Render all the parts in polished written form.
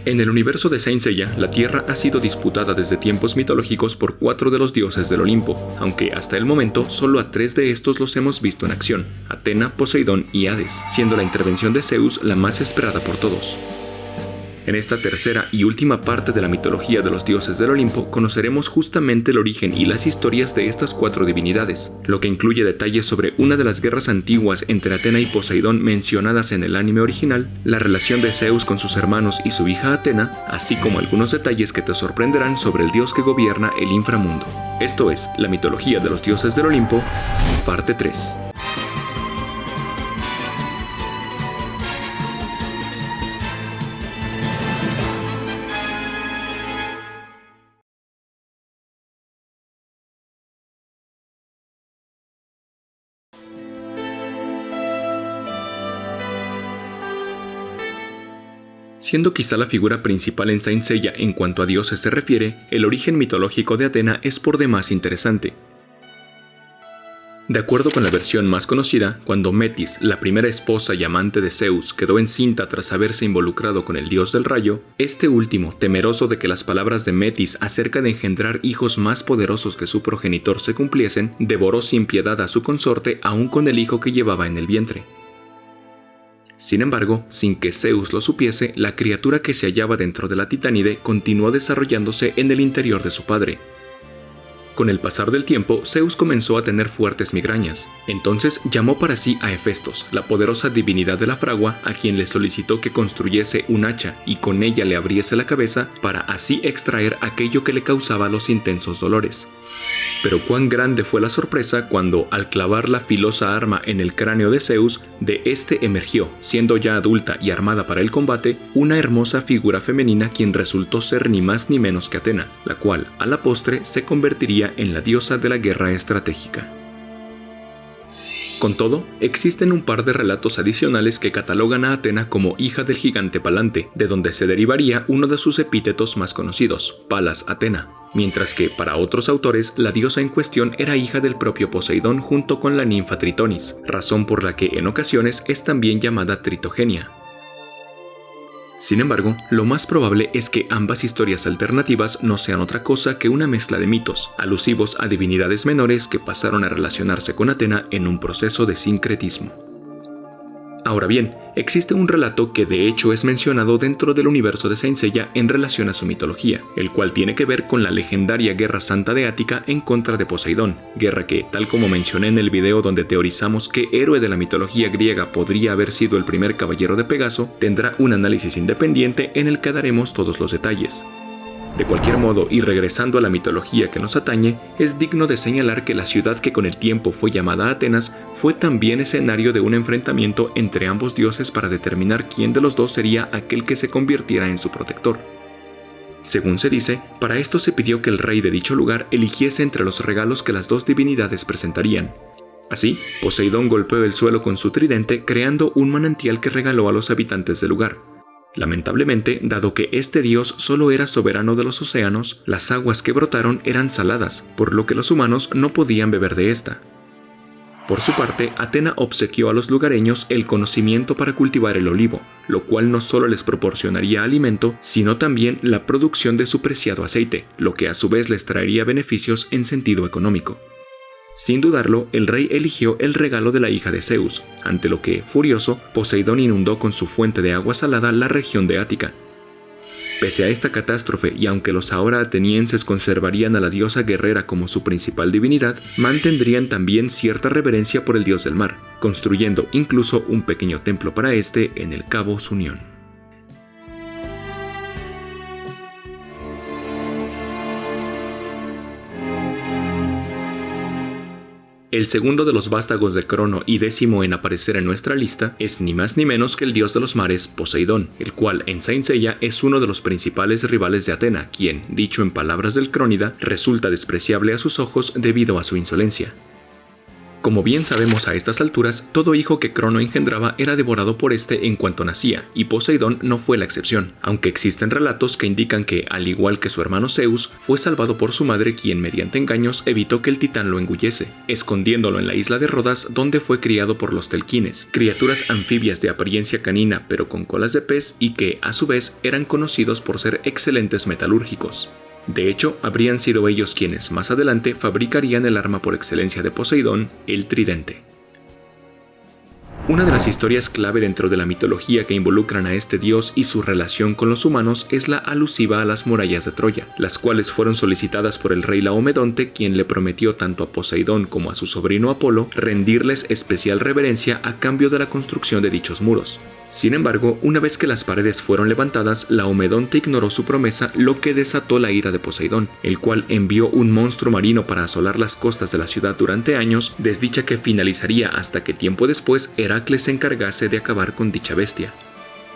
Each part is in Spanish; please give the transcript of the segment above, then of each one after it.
En el universo de Saint Seiya, la Tierra ha sido disputada desde tiempos mitológicos por 4 de los dioses del Olimpo, aunque hasta el momento solo a 3 de estos los hemos visto en acción: Atena, Poseidón y Hades, siendo la intervención de Zeus la más esperada por todos. En esta tercera y última parte de la mitología de los dioses del Olimpo conoceremos justamente el origen y las historias de estas 4 divinidades, lo que incluye detalles sobre una de las guerras antiguas entre Atena y Poseidón mencionadas en el anime original, la relación de Zeus con sus hermanos y su hija Atena, así como algunos detalles que te sorprenderán sobre el dios que gobierna el inframundo. Esto es la mitología de los dioses del Olimpo, parte 3. Siendo quizá la figura principal en Saint Seiya en cuanto a dioses se refiere, el origen mitológico de Atena es por demás interesante. De acuerdo con la versión más conocida, cuando Metis, la primera esposa y amante de Zeus, quedó encinta tras haberse involucrado con el dios del rayo, este último, temeroso de que las palabras de Metis acerca de engendrar hijos más poderosos que su progenitor se cumpliesen, devoró sin piedad a su consorte aún con el hijo que llevaba en el vientre. Sin embargo, sin que Zeus lo supiese, la criatura que se hallaba dentro de la Titánide continuó desarrollándose en el interior de su padre. Con el pasar del tiempo, Zeus comenzó a tener fuertes migrañas. Entonces llamó para sí a Hefestos, la poderosa divinidad de la fragua, a quien le solicitó que construyese un hacha y con ella le abriese la cabeza para así extraer aquello que le causaba los intensos dolores. Pero cuán grande fue la sorpresa cuando, al clavar la filosa arma en el cráneo de Zeus, de este emergió, siendo ya adulta y armada para el combate, una hermosa figura femenina quien resultó ser ni más ni menos que Atena, la cual, a la postre, se convertiría en la diosa de la guerra estratégica. Con todo, existen un par de relatos adicionales que catalogan a Atena como hija del gigante Palante, de donde se derivaría uno de sus epítetos más conocidos, Palas Atena, mientras que, para otros autores, la diosa en cuestión era hija del propio Poseidón junto con la ninfa Tritonis, razón por la que en ocasiones es también llamada Tritogenia. Sin embargo, lo más probable es que ambas historias alternativas no sean otra cosa que una mezcla de mitos, alusivos a divinidades menores que pasaron a relacionarse con Atena en un proceso de sincretismo. Ahora bien, existe un relato que de hecho es mencionado dentro del universo de Saint Seiya en relación a su mitología, el cual tiene que ver con la legendaria Guerra Santa de Ática en contra de Poseidón, guerra que, tal como mencioné en el video donde teorizamos qué héroe de la mitología griega podría haber sido el primer caballero de Pegaso, tendrá un análisis independiente en el que daremos todos los detalles. De cualquier modo, y regresando a la mitología que nos atañe, es digno de señalar que la ciudad que con el tiempo fue llamada Atenas fue también escenario de un enfrentamiento entre ambos dioses para determinar quién de los dos sería aquel que se convirtiera en su protector. Según se dice, para esto se pidió que el rey de dicho lugar eligiese entre los regalos que las dos divinidades presentarían. Así, Poseidón golpeó el suelo con su tridente creando un manantial que regaló a los habitantes del lugar. Lamentablemente, dado que este dios solo era soberano de los océanos, las aguas que brotaron eran saladas, por lo que los humanos no podían beber de esta. Por su parte, Atena obsequió a los lugareños el conocimiento para cultivar el olivo, lo cual no solo les proporcionaría alimento, sino también la producción de su preciado aceite, lo que a su vez les traería beneficios en sentido económico. Sin dudarlo, el rey eligió el regalo de la hija de Zeus, ante lo que, furioso, Poseidón inundó con su fuente de agua salada la región de Ática. Pese a esta catástrofe, y aunque los ahora atenienses conservarían a la diosa guerrera como su principal divinidad, mantendrían también cierta reverencia por el dios del mar, construyendo incluso un pequeño templo para este en el Cabo Sunión. El segundo de los vástagos de Crono y 10º en aparecer en nuestra lista es ni más ni menos que el dios de los mares, Poseidón, el cual en Saint Seiya es uno de los principales rivales de Atena, quien, dicho en palabras del Crónida, resulta despreciable a sus ojos debido a su insolencia. Como bien sabemos a estas alturas, todo hijo que Crono engendraba era devorado por este en cuanto nacía, y Poseidón no fue la excepción, aunque existen relatos que indican que, al igual que su hermano Zeus, fue salvado por su madre quien mediante engaños evitó que el titán lo engullese, escondiéndolo en la isla de Rodas donde fue criado por los telquines, criaturas anfibias de apariencia canina pero con colas de pez y que, a su vez, eran conocidos por ser excelentes metalúrgicos. De hecho, habrían sido ellos quienes más adelante fabricarían el arma por excelencia de Poseidón, el tridente. Una de las historias clave dentro de la mitología que involucran a este dios y su relación con los humanos es la alusiva a las murallas de Troya, las cuales fueron solicitadas por el rey Laomedonte, quien le prometió tanto a Poseidón como a su sobrino Apolo rendirles especial reverencia a cambio de la construcción de dichos muros. Sin embargo, una vez que las paredes fueron levantadas, Laomedonte ignoró su promesa, lo que desató la ira de Poseidón, el cual envió un monstruo marino para asolar las costas de la ciudad durante años, desdicha que finalizaría hasta que tiempo después Heracles se encargase de acabar con dicha bestia.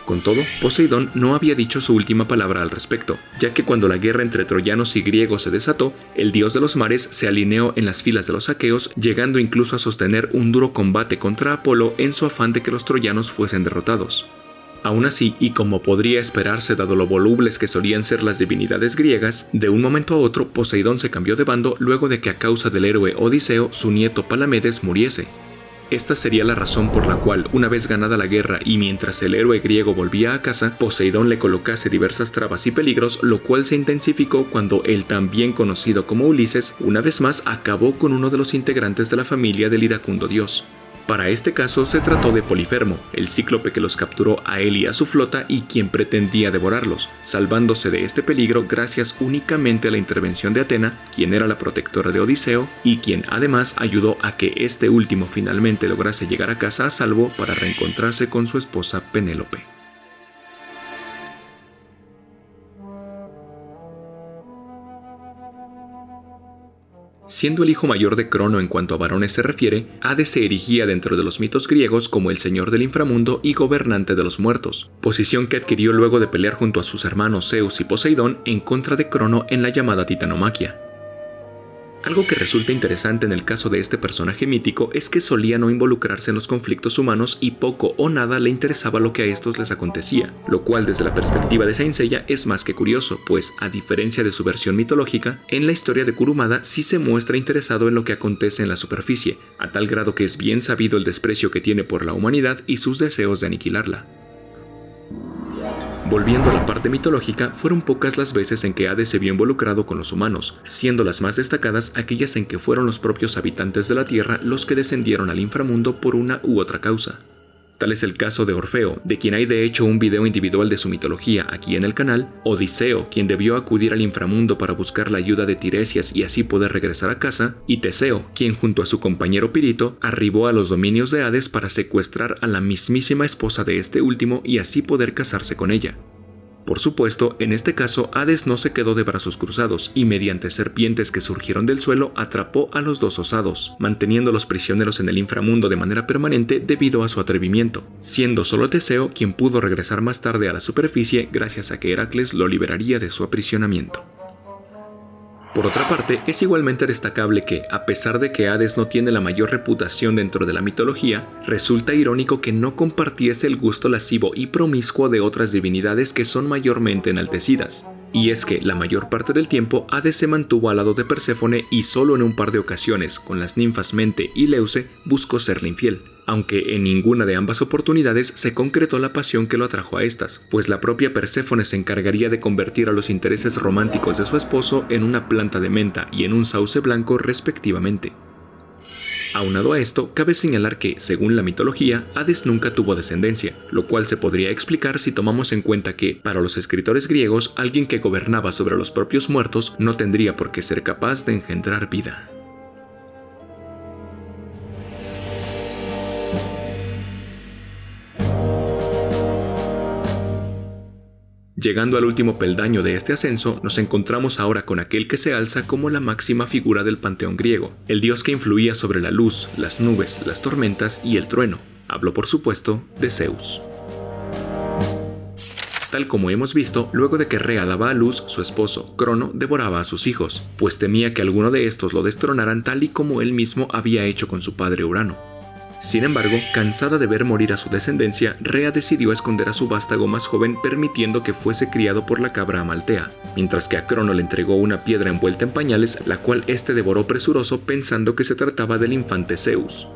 Con todo, Poseidón no había dicho su última palabra al respecto, ya que cuando la guerra entre troyanos y griegos se desató, el dios de los mares se alineó en las filas de los aqueos, llegando incluso a sostener un duro combate contra Apolo en su afán de que los troyanos fuesen derrotados. Aún así, y como podría esperarse dado lo volubles que solían ser las divinidades griegas, de un momento a otro Poseidón se cambió de bando luego de que a causa del héroe Odiseo su nieto Palamedes muriese. Esta sería la razón por la cual, una vez ganada la guerra y mientras el héroe griego volvía a casa, Poseidón le colocase diversas trabas y peligros, lo cual se intensificó cuando el también conocido como Ulises, una vez más acabó con uno de los integrantes de la familia del iracundo dios. Para este caso se trató de Polifermo, el cíclope que los capturó a él y a su flota y quien pretendía devorarlos, salvándose de este peligro gracias únicamente a la intervención de Atena, quien era la protectora de Odiseo y quien además ayudó a que este último finalmente lograse llegar a casa a salvo para reencontrarse con su esposa Penélope. Siendo el hijo mayor de Crono en cuanto a varones se refiere, Hades se erigía dentro de los mitos griegos como el señor del inframundo y gobernante de los muertos, posición que adquirió luego de pelear junto a sus hermanos Zeus y Poseidón en contra de Crono en la llamada titanomaquia. Algo que resulta interesante en el caso de este personaje mítico es que solía no involucrarse en los conflictos humanos y poco o nada le interesaba lo que a estos les acontecía, lo cual desde la perspectiva de Saint Seiya es más que curioso, pues a diferencia de su versión mitológica, en la historia de Kurumada sí se muestra interesado en lo que acontece en la superficie, a tal grado que es bien sabido el desprecio que tiene por la humanidad y sus deseos de aniquilarla. Volviendo a la parte mitológica, fueron pocas las veces en que Hades se vio involucrado con los humanos, siendo las más destacadas aquellas en que fueron los propios habitantes de la Tierra los que descendieron al inframundo por una u otra causa. Tal es el caso de Orfeo, de quien hay de hecho un video individual de su mitología aquí en el canal, Odiseo, quien debió acudir al inframundo para buscar la ayuda de Tiresias y así poder regresar a casa, y Teseo, quien junto a su compañero Pirito arribó a los dominios de Hades para secuestrar a la mismísima esposa de este último y así poder casarse con ella. Por supuesto, en este caso Hades no se quedó de brazos cruzados y mediante serpientes que surgieron del suelo atrapó a los dos osados, manteniéndolos prisioneros en el inframundo de manera permanente debido a su atrevimiento, siendo solo Teseo quien pudo regresar más tarde a la superficie gracias a que Heracles lo liberaría de su aprisionamiento. Por otra parte, es igualmente destacable que, a pesar de que Hades no tiene la mayor reputación dentro de la mitología, resulta irónico que no compartiese el gusto lascivo y promiscuo de otras divinidades que son mayormente enaltecidas. Y es que, la mayor parte del tiempo, Hades se mantuvo al lado de Perséfone y solo en un par de ocasiones, con las ninfas Mente y Leuce, buscó serle infiel. Aunque en ninguna de ambas oportunidades se concretó la pasión que lo atrajo a estas, pues la propia Perséfone se encargaría de convertir a los intereses románticos de su esposo en una planta de menta y en un sauce blanco respectivamente. Aunado a esto, cabe señalar que, según la mitología, Hades nunca tuvo descendencia, lo cual se podría explicar si tomamos en cuenta que, para los escritores griegos, alguien que gobernaba sobre los propios muertos no tendría por qué ser capaz de engendrar vida. Llegando al último peldaño de este ascenso, nos encontramos ahora con aquel que se alza como la máxima figura del panteón griego, el dios que influía sobre la luz, las nubes, las tormentas y el trueno. Hablo por supuesto de Zeus. tal como hemos visto luego de que Rea daba a luz, su esposo, Crono, devoraba a sus hijos, pues temía que alguno de estos lo destronaran tal y como él mismo había hecho con su padre Urano. Sin embargo, cansada de ver morir a su descendencia, Rea decidió esconder a su vástago más joven permitiendo que fuese criado por la cabra Amaltea, mientras que a Crono le entregó una piedra envuelta en pañales, la cual éste devoró presuroso pensando que se trataba del infante Zeus.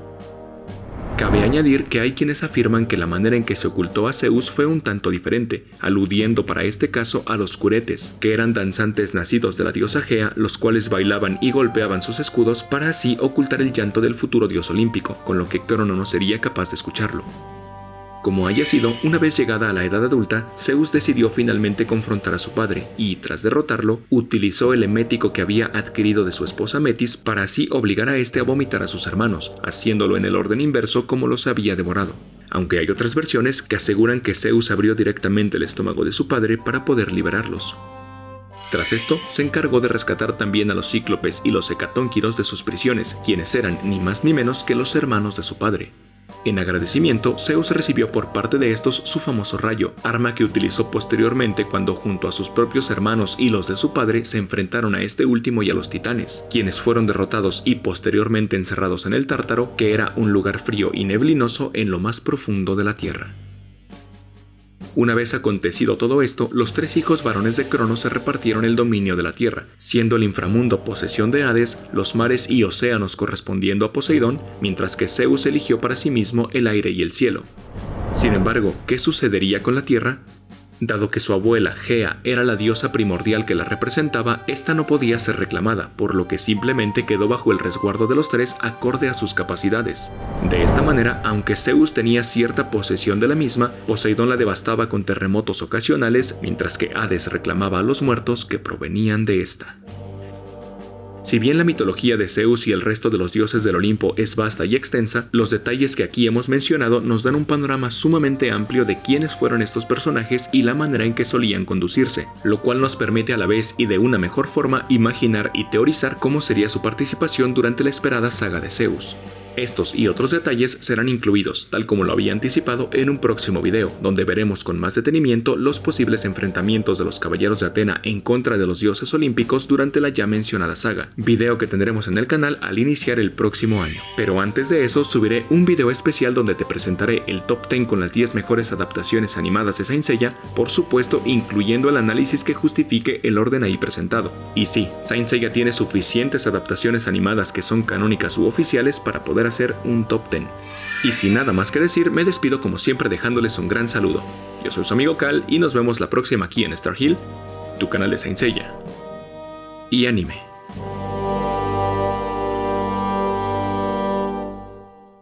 Cabe añadir que hay quienes afirman que la manera en que se ocultó a Zeus fue un tanto diferente, aludiendo para este caso a los curetes, que eran danzantes nacidos de la diosa Gea, los cuales bailaban y golpeaban sus escudos para así ocultar el llanto del futuro dios olímpico, con lo que Crono no sería capaz de escucharlo. Como haya sido, una vez llegada a la edad adulta, Zeus decidió finalmente confrontar a su padre y, tras derrotarlo, utilizó el emético que había adquirido de su esposa Metis para así obligar a este a vomitar a sus hermanos, haciéndolo en el orden inverso como los había devorado. Aunque hay otras versiones que aseguran que Zeus abrió directamente el estómago de su padre para poder liberarlos. Tras esto, se encargó de rescatar también a los cíclopes y los hecatónquiros de sus prisiones, quienes eran ni más ni menos que los hermanos de su padre. En agradecimiento, Zeus recibió por parte de estos su famoso rayo, arma que utilizó posteriormente cuando junto a sus propios hermanos y los de su padre se enfrentaron a este último y a los titanes, quienes fueron derrotados y posteriormente encerrados en el Tártaro, que era un lugar frío y neblinoso en lo más profundo de la tierra. Una vez acontecido todo esto, los tres hijos varones de Crono se repartieron el dominio de la tierra, siendo el inframundo posesión de Hades, los mares y océanos correspondiendo a Poseidón, mientras que Zeus eligió para sí mismo el aire y el cielo. Sin embargo, ¿qué sucedería con la tierra? Dado que su abuela, Gea, era la diosa primordial que la representaba, esta no podía ser reclamada, por lo que simplemente quedó bajo el resguardo de los tres acorde a sus capacidades. De esta manera, aunque Zeus tenía cierta posesión de la misma, Poseidón la devastaba con terremotos ocasionales, mientras que Hades reclamaba a los muertos que provenían de esta. Si bien la mitología de Zeus y el resto de los dioses del Olimpo es vasta y extensa, los detalles que aquí hemos mencionado nos dan un panorama sumamente amplio de quiénes fueron estos personajes y la manera en que solían conducirse, lo cual nos permite a la vez y de una mejor forma imaginar y teorizar cómo sería su participación durante la esperada saga de Zeus. Estos y otros detalles serán incluidos, tal como lo había anticipado, en un próximo video, donde veremos con más detenimiento los posibles enfrentamientos de los caballeros de Atena en contra de los dioses olímpicos durante la ya mencionada saga, video que tendremos en el canal al iniciar el próximo año. Pero antes de eso subiré un video especial donde te presentaré el top 10 con las 10 mejores adaptaciones animadas de Saint Seiya, por supuesto incluyendo el análisis que justifique el orden ahí presentado. Y sí, Saint Seiya tiene suficientes adaptaciones animadas que son canónicas u oficiales para poder hacer un top 10. Y sin nada más que decir, me despido como siempre dejándoles un gran saludo. Yo soy su amigo Cal y nos vemos la próxima aquí en Star Hill, tu canal de Saint Seiya y anime.